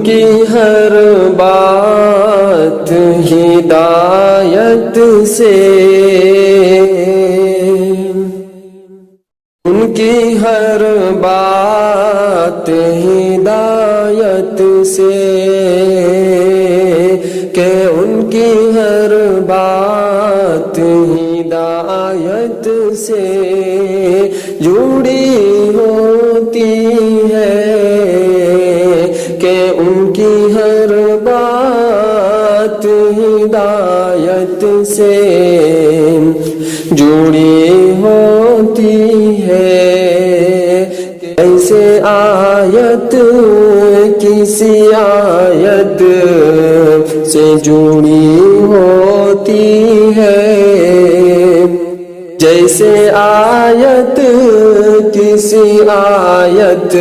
کی ہر بات ہدایت سے، ان کی ہر بات ہدایت سے، کہ ان کی ہر بات ہدایت سے جڑی ہوتی ہے، کہ ان کی ہر بات ہدایت سے جڑی ہوتی ہے۔ ایسے آیت کسی آیت سے جڑی ہوتی ہے، جیسے آیت کسی آیت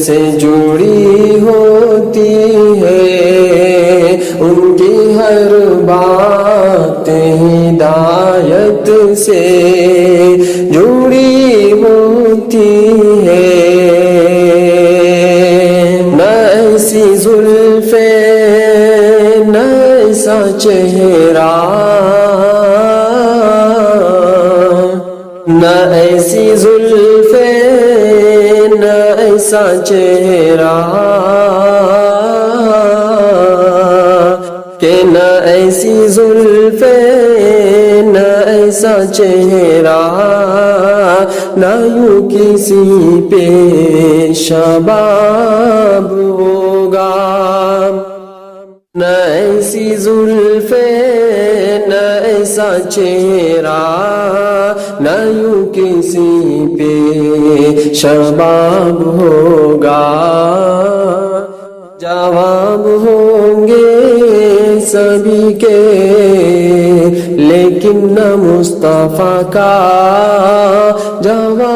سے جڑی ہوتی ہے، ان کی ہر بات ہدایت سے جڑی ہوتی ہے۔ نہ ایسی زلفیں نہ ایسا چہرہ، نہ ایسی زلفیں نہ ایسا چہرہ، کہ نہ ایسی زلفیں نہ ایسا چہرہ، نہ یوں کسی پہ شباب ہوگا، نہ ایسی زلفیں نہ ایسا چہرہ، نہ یوں کسی پہ شباب ہوگا۔ جواب ہوں گے سبھی کے لیکن نہ مصطفیٰ کا جواب